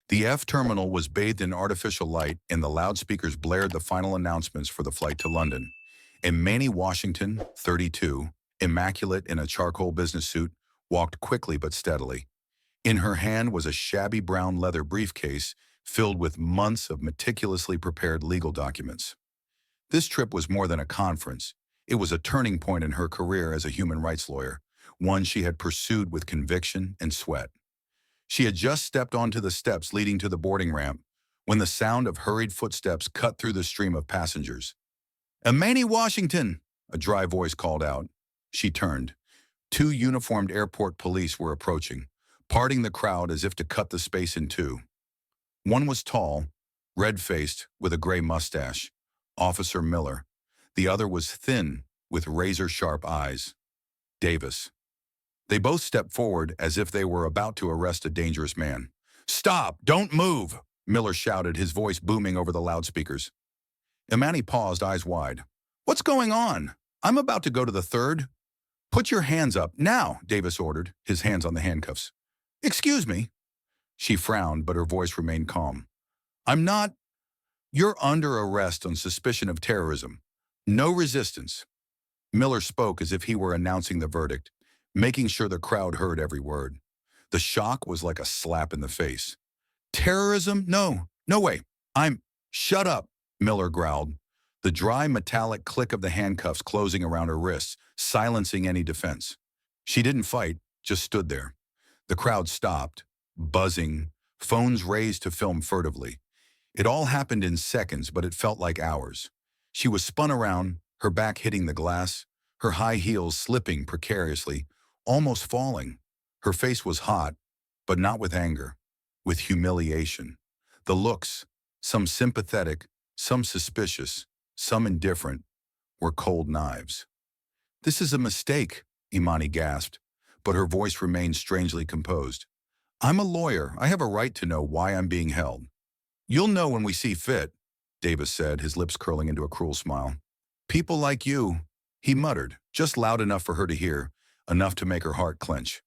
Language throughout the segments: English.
The F terminal was bathed in artificial light, and the loudspeakers blared the final announcements for the flight to London. And Manny Washington, 32, immaculate in a charcoal business suit, walked quickly but steadily. In her hand was a shabby brown leather briefcase filled with months of meticulously prepared legal documents. This trip was more than a conference. It was a turning point in her career as a human rights lawyer, one she had pursued with conviction and sweat. She had just stepped onto the steps leading to the boarding ramp when the sound of hurried footsteps cut through the stream of passengers. "Manny Washington!" a dry voice called out. She turned. Two uniformed airport police were approaching, parting the crowd as if to cut the space in two. One was tall, red-faced, with a gray mustache, Officer Miller. The other was thin, with razor-sharp eyes. Davis. They both stepped forward as if they were about to arrest a dangerous man. "Stop! Don't move!" Miller shouted, his voice booming over the loudspeakers. Imani paused, eyes wide. "What's going on? I'm about to go to the third." "Put your hands up, now," Davis ordered, his hands on the handcuffs. "Excuse me." She frowned, but her voice remained calm. "I'm not. You're under arrest on suspicion of terrorism. No resistance." Miller spoke as if he were announcing the verdict, making sure the crowd heard every word. The shock was like a slap in the face. "Terrorism? No, no way. Shut up," Miller growled, the dry metallic click of the handcuffs closing around her wrists, silencing any defense. She didn't fight, just stood there. The crowd stopped, buzzing, phones raised to film furtively. It all happened in seconds, but it felt like hours. She was spun around, her back hitting the glass, her high heels slipping precariously, almost falling. Her face was hot, but not with anger, with humiliation. The looks, some sympathetic, some suspicious, some indifferent, were cold knives. "This is a mistake," Imani gasped, but her voice remained strangely composed. "I'm a lawyer. I have a right to know why I'm being held." "You'll know when we see fit," Davis said, his lips curling into a cruel smile. "People like you," he muttered, just loud enough for her to hear, enough to make her heart clench.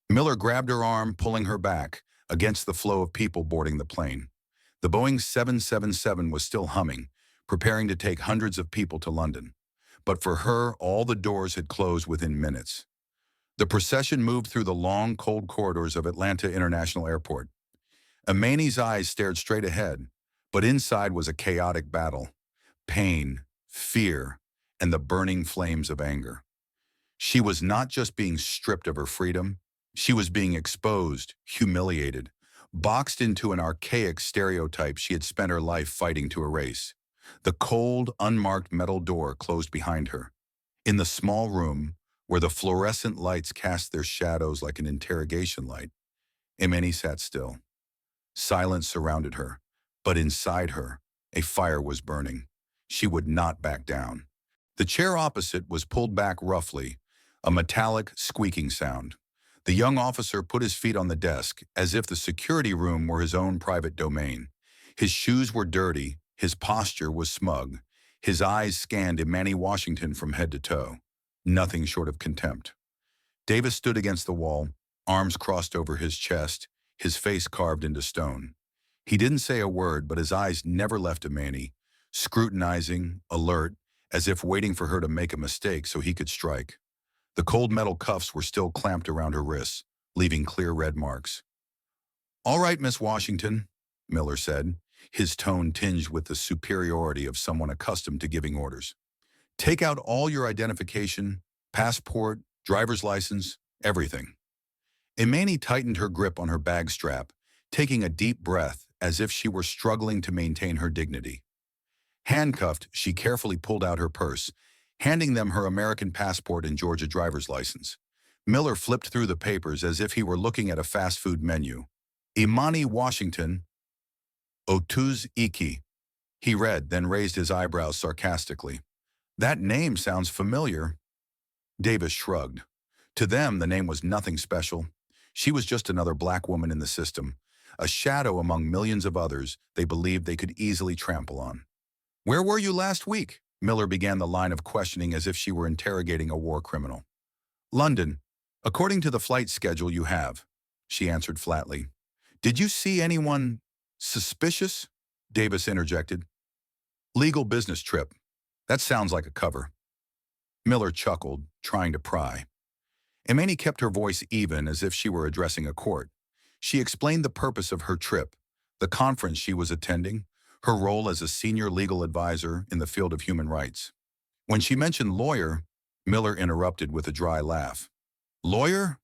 Miller grabbed her arm, pulling her back, against the flow of people boarding the plane. The Boeing 777 was still humming, preparing to take hundreds of people to London. But for her, all the doors had closed within minutes. The procession moved through the long, cold corridors of Atlanta International Airport. Imani's eyes stared straight ahead, but inside was a chaotic battle. Pain, fear, and the burning flames of anger. She was not just being stripped of her freedom, she was being exposed, humiliated, boxed into an archaic stereotype she had spent her life fighting to erase. The cold, unmarked metal door closed behind her. In the small room, where the fluorescent lights cast their shadows like an interrogation light, Imani sat still. Silence surrounded her, but inside her, a fire was burning. She would not back down. The chair opposite was pulled back roughly, a metallic, squeaking sound. The young officer put his feet on the desk, as if the security room were his own private domain. His shoes were dirty, his posture was smug. His eyes scanned Imani Washington from head to toe. Nothing short of contempt. Davis stood against the wall, arms crossed over his chest, his face carved into stone. He didn't say a word, but his eyes never left Imani, scrutinizing, alert, as if waiting for her to make a mistake so he could strike. The cold metal cuffs were still clamped around her wrists, leaving clear red marks. "All right, Miss Washington," Miller said, his tone tinged with the superiority of someone accustomed to giving orders. "Take out all your identification, passport, driver's license, everything." Imani tightened her grip on her bag strap, taking a deep breath as if she were struggling to maintain her dignity. Handcuffed, she carefully pulled out her purse, handing them her American passport and Georgia driver's license. Miller flipped through the papers as if he were looking at a fast food menu. "Imani Washington, Otuz Iki," he read, then raised his eyebrows sarcastically. "That name sounds familiar." Davis shrugged. To them, the name was nothing special. She was just another black woman in the system, a shadow among millions of others they believed they could easily trample on. "Where were you last week?" Miller began the line of questioning as if she were interrogating a war criminal. "London. According to the flight schedule you have," she answered flatly. Did you see anyone suspicious? Davis interjected. Legal business trip. That sounds like a cover. Miller chuckled, trying to pry. Imani kept her voice even as if she were addressing a court. She explained the purpose of her trip, the conference she was attending, her role as a senior legal advisor in the field of human rights. When she mentioned lawyer, Miller interrupted with a dry laugh. Lawyer?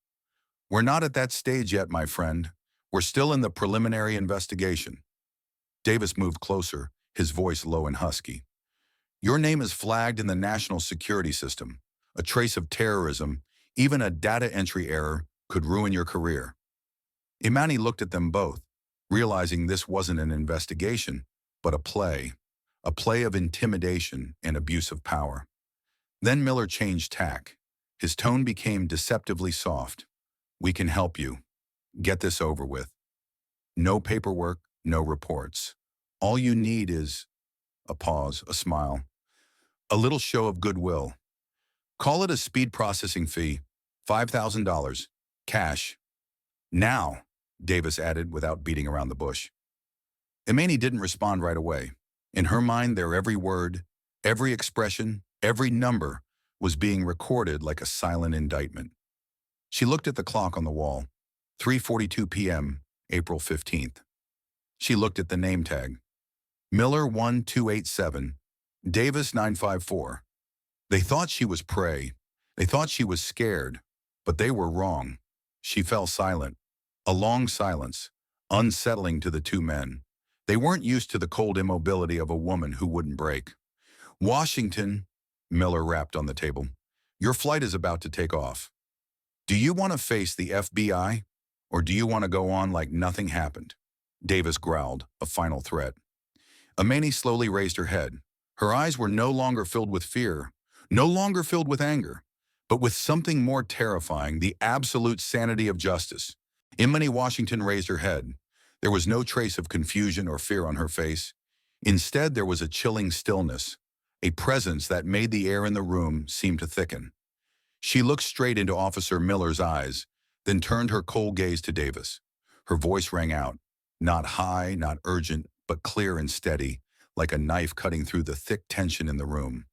We're not at that stage yet, my friend. We're still in the preliminary investigation. Davis moved closer, his voice low and husky. Your name is flagged in the national security system. A trace of terrorism, even a data entry error, could ruin your career. Imani looked at them both, realizing this wasn't an investigation, but a play of intimidation and abuse of power. Then Miller changed tack. His tone became deceptively soft. We can help you. Get this over with. No paperwork, no reports. All you need is a pause, a smile, a little show of goodwill. Call it a speed processing fee, $5,000, cash. Now, Davis added without beating around the bush. Imani didn't respond right away. In her mind, their every word, every expression, every number was being recorded like a silent indictment. She looked at the clock on the wall, 3:42 p.m., April 15th. She looked at the name tag, Miller 1287, Davis 954. They thought she was prey. They thought she was scared, but they were wrong. She fell silent, a long silence, unsettling to the two men. They weren't used to the cold immobility of a woman who wouldn't break. Washington, Miller rapped on the table. Your flight is about to take off. Do you want to face the FBI, or do you want to go on like nothing happened? Davis growled, a final threat. Imani slowly raised her head. Her eyes were no longer filled with fear, no longer filled with anger, but with something more terrifying, the absolute sanity of justice. Imani Washington raised her head. There was no trace of confusion or fear on her face. Instead, there was a chilling stillness, a presence that made the air in the room seem to thicken. She looked straight into Officer Miller's eyes, then turned her cold gaze to Davis. Her voice rang out, not high, not urgent, but clear and steady, like a knife cutting through the thick tension in the room.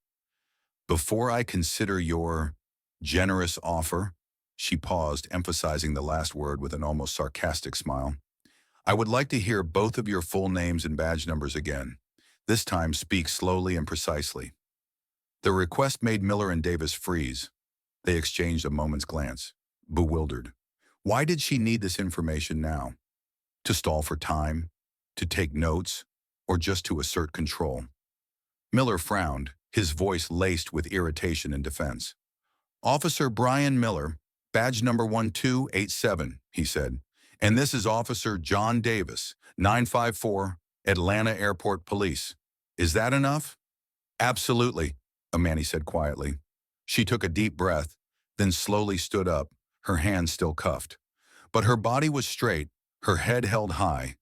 Before I consider your generous offer, she paused, emphasizing the last word with an almost sarcastic smile. I would like to hear both of your full names and badge numbers again. This time, speak slowly and precisely. The request made Miller and Davis freeze. They exchanged a moment's glance, bewildered. Why did she need this information now? To stall for time? To take notes? Or just to assert control? Miller frowned, his voice laced with irritation and defense. Officer Brian Miller, badge number 1287, he said. And this is Officer John Davis, 954, Atlanta Airport Police. Is that enough? Absolutely, Imani said quietly. She took a deep breath, then slowly stood up, her hands still cuffed. But her body was straight, her head held high,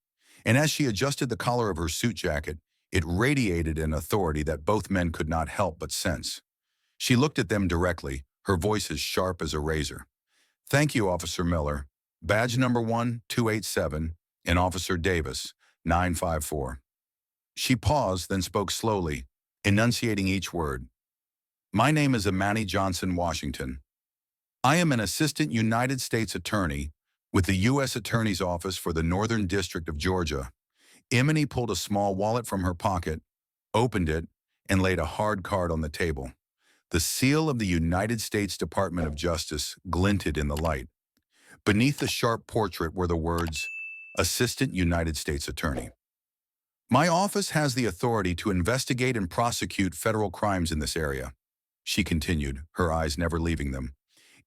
and as she adjusted the collar of her suit jacket, it radiated an authority that both men could not help but sense. She looked at them directly, her voice as sharp as a razor. Thank you, Officer Miller. Badge number 1287, and Officer Davis, 954. She paused, then spoke slowly, enunciating each word. My name is Imani Johnson Washington. I am an Assistant United States Attorney with the U.S. Attorney's Office for the Northern District of Georgia. Imani pulled a small wallet from her pocket, opened it, and laid a hard card on the table. The seal of the United States Department of Justice glinted in the light. Beneath the sharp portrait were the words, Assistant United States Attorney. My office has the authority to investigate and prosecute federal crimes in this area, she continued, her eyes never leaving them,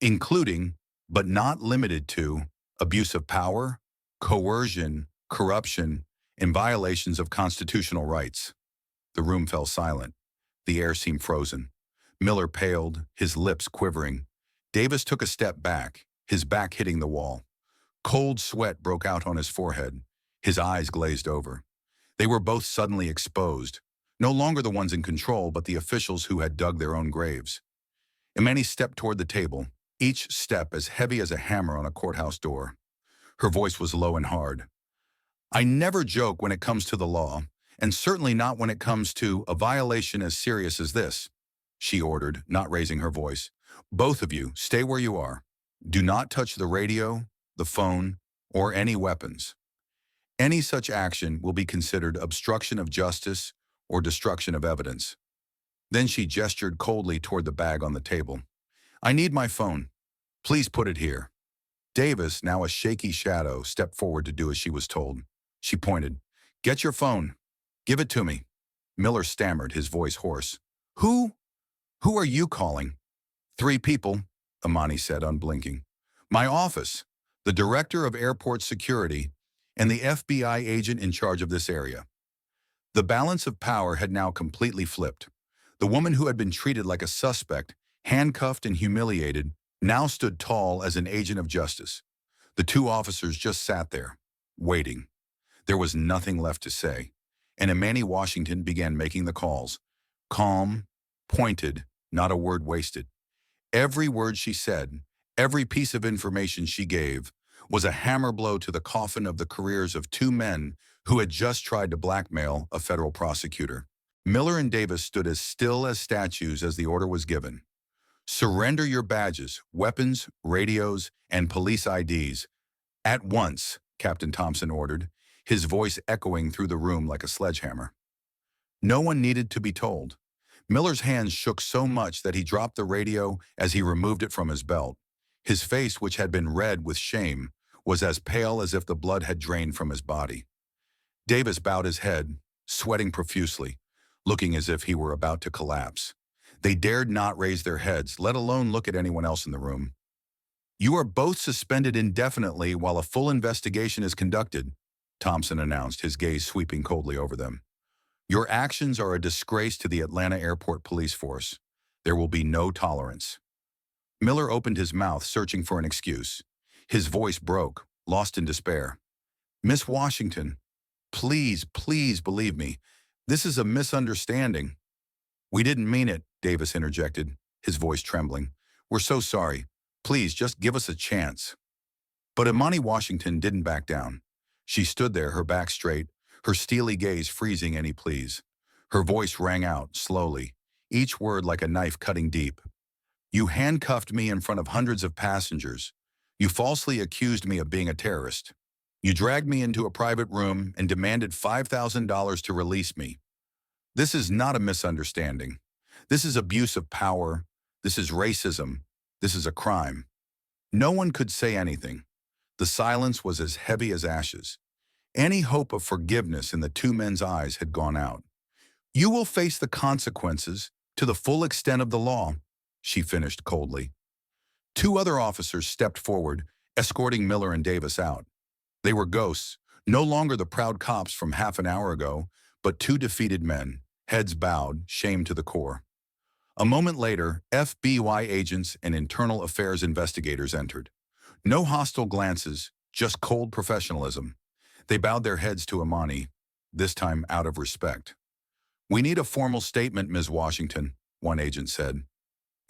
including, but not limited to, abuse of power, coercion, corruption, and violations of constitutional rights. The room fell silent. The air seemed frozen. Miller paled, his lips quivering. Davis took a step back, his back hitting the wall. Cold sweat broke out on his forehead. His eyes glazed over. They were both suddenly exposed, no longer the ones in control, but the officials who had dug their own graves. Imani stepped toward the table, each step as heavy as a hammer on a courthouse door. Her voice was low and hard. I never joke when it comes to the law, and certainly not when it comes to a violation as serious as this, she ordered, not raising her voice. Both of you, stay where you are. Do not touch the radio, the phone, or any weapons. Any such action will be considered obstruction of justice or destruction of evidence. Then she gestured coldly toward the bag on the table. I need my phone. Please put it here. Davis, now a shaky shadow, stepped forward to do as she was told. She pointed. Get your phone. Give it to me. Miller stammered, his voice hoarse. Who? Who are you calling? 3 people, Imani said, unblinking. My office, the director of airport security, and the FBI agent in charge of this area. The balance of power had now completely flipped. The woman who had been treated like a suspect, handcuffed and humiliated, now stood tall as an agent of justice. The 2 officers just sat there, waiting. There was nothing left to say, and Imani Washington began making the calls. Calm, pointed, not a word wasted. Every word she said, every piece of information she gave, was a hammer blow to the coffin of the careers of 2 men who had just tried to blackmail a federal prosecutor. Miller and Davis stood as still as statues as the order was given. Surrender your badges, weapons, radios, and police IDs. At once, Captain Thompson ordered, his voice echoing through the room like a sledgehammer. No one needed to be told. Miller's hands shook so much that he dropped the radio as he removed it from his belt. His face, which had been red with shame, was as pale as if the blood had drained from his body. Davis bowed his head, sweating profusely, looking as if he were about to collapse. They dared not raise their heads, let alone look at anyone else in the room. You are both suspended indefinitely while a full investigation is conducted, Thompson announced, his gaze sweeping coldly over them. Your actions are a disgrace to the Atlanta Airport Police Force. There will be no tolerance. Miller opened his mouth, searching for an excuse. His voice broke, lost in despair. Miss Washington, please, please believe me. This is a misunderstanding. We didn't mean it, Davis interjected, his voice trembling. We're so sorry. Please, just give us a chance. But Imani Washington didn't back down. She stood there, her back straight, her steely gaze freezing any pleas. Her voice rang out, slowly, each word like a knife cutting deep. You handcuffed me in front of hundreds of passengers. You falsely accused me of being a terrorist. You dragged me into a private room and demanded $5,000 to release me. This is not a misunderstanding. This is abuse of power. This is racism. This is a crime. No one could say anything. The silence was as heavy as ashes. Any hope of forgiveness in the 2 men's eyes had gone out. You will face the consequences to the full extent of the law, she finished coldly. 2 other officers stepped forward, escorting Miller and Davis out. They were ghosts, no longer the proud cops from half an hour ago, but 2 defeated men, heads bowed, shame to the core. A moment later, FBI agents and internal affairs investigators entered. No hostile glances, just cold professionalism. They bowed their heads to Imani, this time out of respect. We need a formal statement, Ms. Washington, one agent said.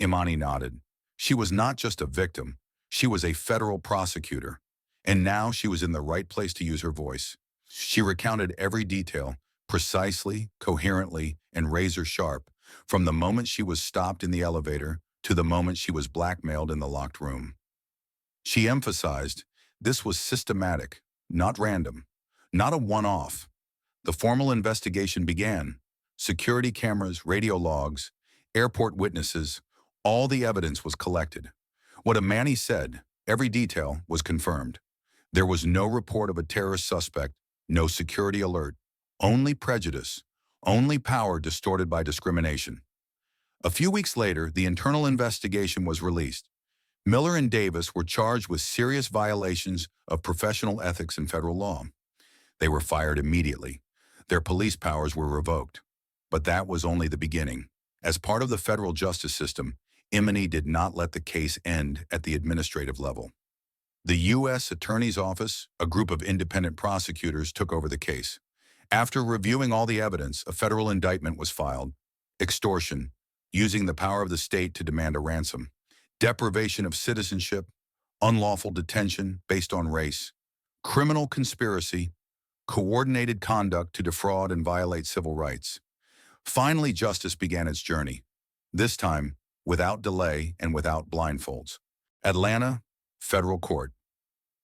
Imani nodded. She was not just a victim. She was a federal prosecutor. And now she was in the right place to use her voice. She recounted every detail, precisely, coherently, and razor sharp, from the moment she was stopped in the elevator to the moment she was blackmailed in the locked room. She emphasized this was systematic, not random, not a one-off. The formal investigation began. Security cameras, radio logs, airport witnesses, all the evidence was collected. What Imani said, every detail, was confirmed. There was no report of a terrorist suspect, no security alert, only prejudice, only power distorted by discrimination. A few weeks later, the internal investigation was released. Miller and Davis were charged with serious violations of professional ethics and federal law. They were fired immediately. Their police powers were revoked. But that was only the beginning. As part of the federal justice system, Imani did not let the case end at the administrative level. The U.S. Attorney's Office, a group of independent prosecutors, took over the case. After reviewing all the evidence, a federal indictment was filed. Extortion, using the power of the state to demand a ransom. Deprivation of citizenship, unlawful detention based on race. Criminal conspiracy, coordinated conduct to defraud and violate civil rights. Finally, justice began its journey, this time without delay and without blindfolds. Atlanta, Federal Court.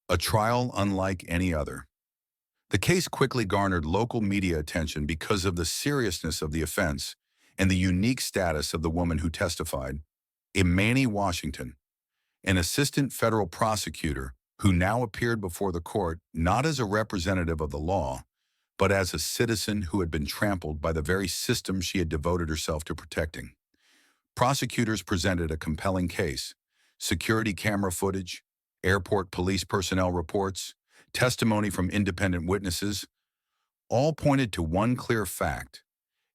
A trial unlike any other. The case quickly garnered local media attention because of the seriousness of the offense and the unique status of the woman who testified, Imani Washington, an assistant federal prosecutor who now appeared before the court not as a representative of the law, but as a citizen who had been trampled by the very system she had devoted herself to protecting. Prosecutors presented a compelling case: security camera footage, airport police personnel reports, testimony from independent witnesses, all pointed to one clear fact.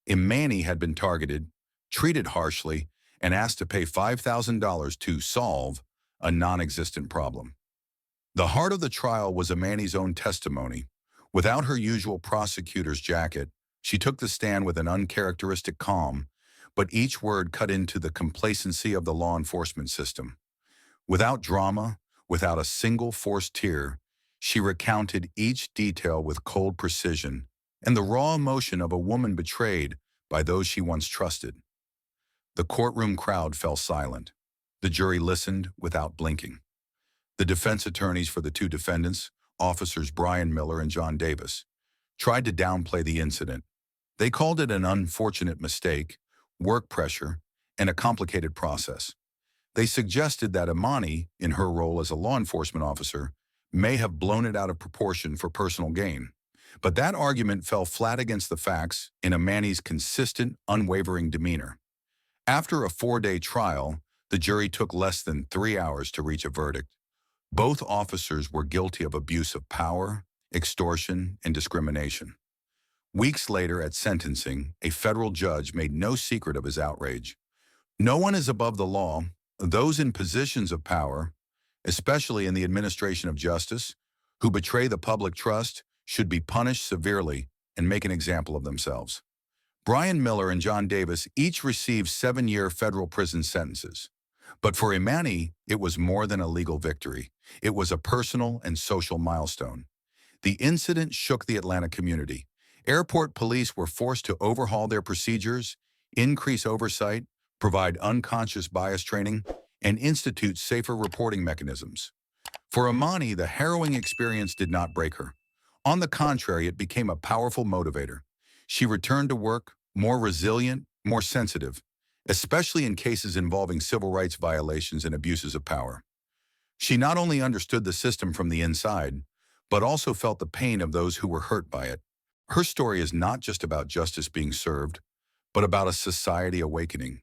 Imani had been targeted, treated harshly, and asked to pay $5,000 to solve a non-existent problem. The heart of the trial was Imani's own testimony. Without her usual prosecutor's jacket, she took the stand with an uncharacteristic calm, but each word cut into the complacency of the law enforcement system. Without drama, without a single forced tear, she recounted each detail with cold precision and the raw emotion of a woman betrayed by those she once trusted. The courtroom crowd fell silent. The jury listened without blinking. The defense attorneys for the two defendants, officers Brian Miller and John Davis, tried to downplay the incident. They called it an unfortunate mistake, work pressure, and a complicated process. They suggested that Imani, in her role as a law enforcement officer, may have blown it out of proportion for personal gain. But that argument fell flat against the facts in Imani's consistent, unwavering demeanor. After a 4-day trial, the jury took less than 3 hours to reach a verdict. Both officers were guilty of abuse of power, extortion, and discrimination. Weeks later, at sentencing, a federal judge made no secret of his outrage. No one is above the law. Those in positions of power, especially in the administration of justice, who betray the public trust, should be punished severely and make an example of themselves. Brian Miller and John Davis each received 7-year federal prison sentences. But for Imani, it was more than a legal victory. It was a personal and social milestone. The incident shook the Atlanta community. Airport police were forced to overhaul their procedures, increase oversight, provide unconscious bias training, and institute safer reporting mechanisms. For Imani, the harrowing experience did not break her. On the contrary, it became a powerful motivator. She returned to work more resilient, more sensitive, especially in cases involving civil rights violations and abuses of power. She not only understood the system from the inside, but also felt the pain of those who were hurt by it. Her story is not just about justice being served, but about a society awakening.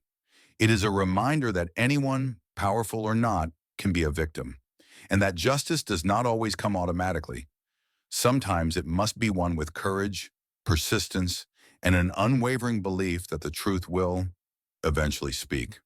It is a reminder that anyone, powerful or not, can be a victim, and that justice does not always come automatically. Sometimes it must be won with courage, persistence, and an unwavering belief that the truth will eventually speak.